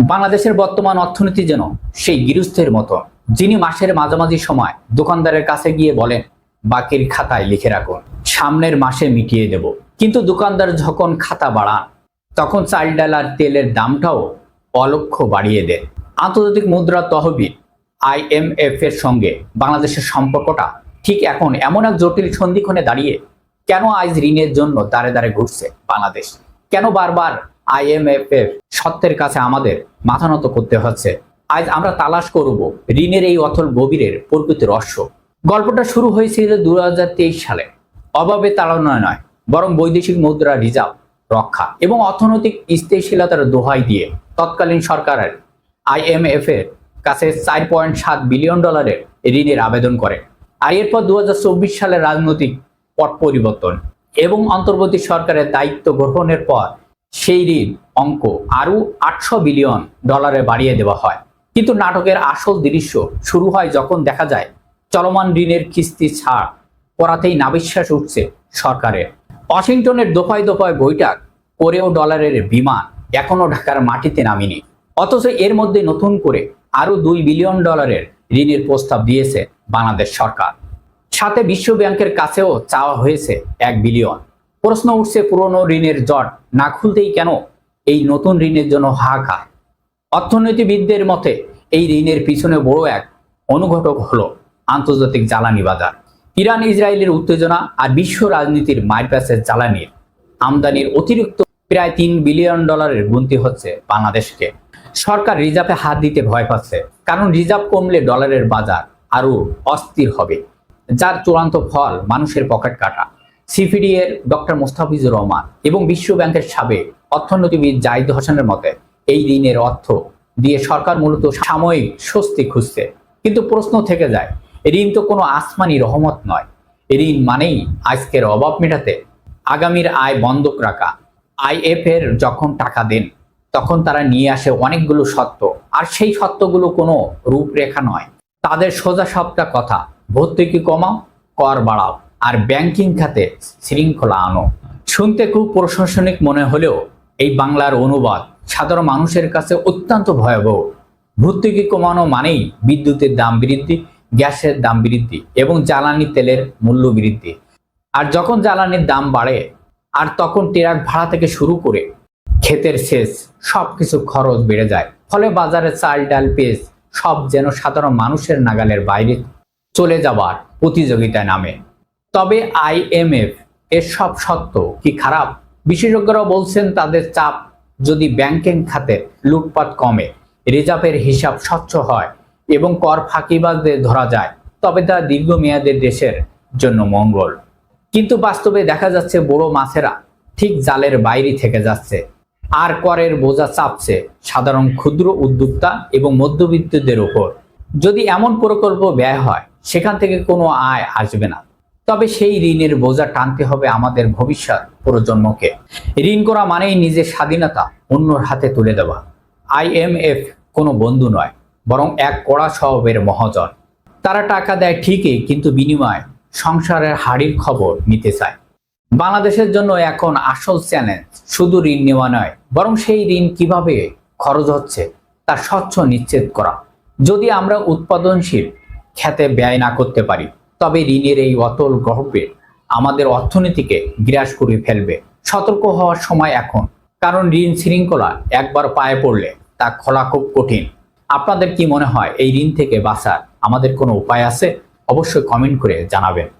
বাংলাদেশের বর্তমান অর্থনীতি যেন সেই গৃহস্থের মতো, যিনি মাসের মাঝামাঝি সময় দোকানদারের কাছে গিয়ে বলেন, বাকির খাতায় লিখে রাখুন, সামনের মাসে মিটিয়ে দেব। কিন্তু দোকানদার যখন খাতা বাড়ান, তখন চাল ডাল আর তেলের দামটাও অলক্ষ্য বাড়িয়ে দেন। আন্তর্জাতিক মুদ্রা তহবিল IMF এর সঙ্গে বাংলাদেশের সম্পর্কটা ঠিক এখন এমন এক জটিল সন্ধিক্ষণে দাঁড়িয়ে। কেন আজ ঋণের জন্য দাঁড়ে দাঁড়ে ঘুরছে বাংলাদেশ? কেন বারবার IMF এর সত্যের কাছে আমাদের মাথা নত করতে হচ্ছে? আজ আমরা তালাশ করব ঋণের এই অথল গভীরের প্রকৃত রহস্য। গল্পটা শুরু হয়েছিল 2023 সালে। অভাবে তাড়না নয়, বরং বৈদেশিক মুদ্রা রিজার্ভ রক্ষা এবং অর্থনৈতিক স্থিতিশীলতার দোহাই দিয়ে তৎকালীন সরকারের IMF এর কাছে $4.7 বিলিয়ন ঋণের আবেদন করে। আর এরপর 2024 সালের রাজনৈতিক পট পরিবর্তন এবং অন্তর্বর্তী সরকারের দায়িত্ব গ্রহণের পর সেই ঋণ অঙ্ক আরও $800 বিলিয়ন বাড়িয়ে দেওয়া হয়। কিন্তু নাটকের আসল দৃশ্য শুরু হয় যখন দেখা যায় চলমান ঋণের কিস্তি ছাড় করাতেই নাবিশ্বাস উঠছে সরকারের। ওয়াশিংটনের দফায় দফায় বৈঠক করেও ডলারের বিমান এখনো ঢাকার মাটিতে নামেনি, অথচ এর মধ্যে নতুন করে আরও $2 বিলিয়ন ঋণের প্রস্তাব দিয়েছে বাংলাদেশ সরকার। সাথে বিশ্ব ব্যাংকের কাছেও চাওয়া হয়েছে $1 বিলিয়ন। প্রশ্ন উঠছে, পুরনো ঋণের জট না খুলতেই কেন এই নতুন ঋণের জন্য হাহাকার? অর্থনীতিবিদদের মতে এই ঋণের পিছনে বড় এক অনুঘটক হলো আন্তর্জাতিক জ্বালানি বাজার। ইরান ইসরায়েলের উত্তেজনা আর বিশ্ব রাজনীতির মারপ্যাচের জ্বালানির আমদানির অতিরিক্ত প্রায় $3 বিলিয়ন গুনতি হচ্ছে বাংলাদেশকে। সরকার রিজার্ভে হাত দিতে ভয় পাচ্ছে, কারণ রিজার্ভ কমলে ডলারের বাজার আরও অস্থির হবে, যার চূড়ান্ত ফল মানুষের পকেট কাটা। সিপিডি এর ডক্টর মোস্তাফিজুর রহমান এবং বিশ্ব ব্যাংকের সাবেক অর্থনীতিবিদ জাহিদ হোসেনের মতে এই ঋণের অর্থ দিয়ে সরকার মূলত সাময়িক স্বস্তি খুঁজছে। কিন্তু প্রশ্ন থেকে যায়, ঋণ তো কোনো আসমানি রহমত নয়। ঋণ মানেই আজকের অভাব মেটাতে আগামীর আয় বন্ধক রাখা। IMF এর যখন টাকা দেন, তখন তারা নিয়ে আসে অনেকগুলো সত্য, আর সেই সত্যগুলো কোনো রূপরেখা নয়। তাদের সোজা সাপটা কথা, ভর্তুকি কমাও, কর বাড়াও, আর ব্যাংকিং খাতে শৃঙ্খলা আনো। শুনতে খুব প্রশাসনিক মনে হলেও এই বাংলার অনুবাদ সাধারণ মানুষের কাছে অত্যন্ত ভয়াবহ। ভর্তুকি কমানো মানেই বিদ্যুতের দাম বৃদ্ধি, গ্যাসের দাম বৃদ্ধি এবং জ্বালানি তেলের মূল্য বৃদ্ধি। আর যখন জ্বালানির দাম বাড়ে, আর তখন ট্রাক ভাড়া থেকে শুরু করে ক্ষেতের সেচ সবকিছু খরচ বেড়ে যায়। ফলে বাজারে চাল ডাল পেঁয়াজ সব যেন সাধারণ মানুষের নাগালের বাইরে চলে যাবার প্রতিযোগিতায় নামে। তবে IMF এর সব সত্য কি খারাপ? বিশেষজ্ঞরা বলছেন, তাদের চাপ যদি ব্যাংকিং খাতে লুটপাট কমে, রিজার্ভের হিসাব স্বচ্ছ হয় এবং কর ফাঁকিবাজদের ধরা যায়, তবে তা দীর্ঘমেয়াদে দেশের জন্য মঙ্গল। কিন্তু বাস্তবে দেখা যাচ্ছে বড় মাছেরা ঠিক জালের বাইরে থেকে যাচ্ছে, আর করের বোঝা চাপছে সাধারণ ক্ষুদ্র উদ্যোক্তা এবং মধ্যবিত্তদের উপর। যদি এমন প্রকল্প ব্যয় হয়, সেখান থেকে কোনো আয় আসবে না, তবে সেই ঋণের বোঝা টানতে হবে আমাদের ভবিষ্যৎ প্রজন্মকে। ঋণ করা মানেই নিজের স্বাধীনতা অন্যর হাতে তুলে দেওয়া। IMF কোনো বন্ধু নয়, বরং এক কড়া স্বভাবের মহাজন। তারা টাকা দেয় ঠিকই, কিন্তু বিনিময়ে সংসারের হাড়ির খবর নিতে চায়। বাংলাদেশের জন্য এখন আসল চ্যালেঞ্জ শুধু ঋণ নেওয়া নয়, বরং সেই ঋণ কিভাবে খরচ হচ্ছে তার স্বচ্ছ নিশ্চিত করা। যদি আমরা উৎপাদনশীল খাতে ব্যয় না করতে পারি, তবে ঋণের এই অতল গহ্বর আমাদের অর্থনীতিকে গ্রাস করে ফেলবে। সতর্ক হওয়ার সময় এখন, কারণ ঋণ শৃঙ্খলা একবার পায়ে পড়লে তা খোলা খুব কঠিন। আপনাদের কি মনে হয়, এই ঋণ থেকে বাঁচার আমাদের কোনো উপায় আছে? অবশ্যই কমেন্ট করে জানাবেন।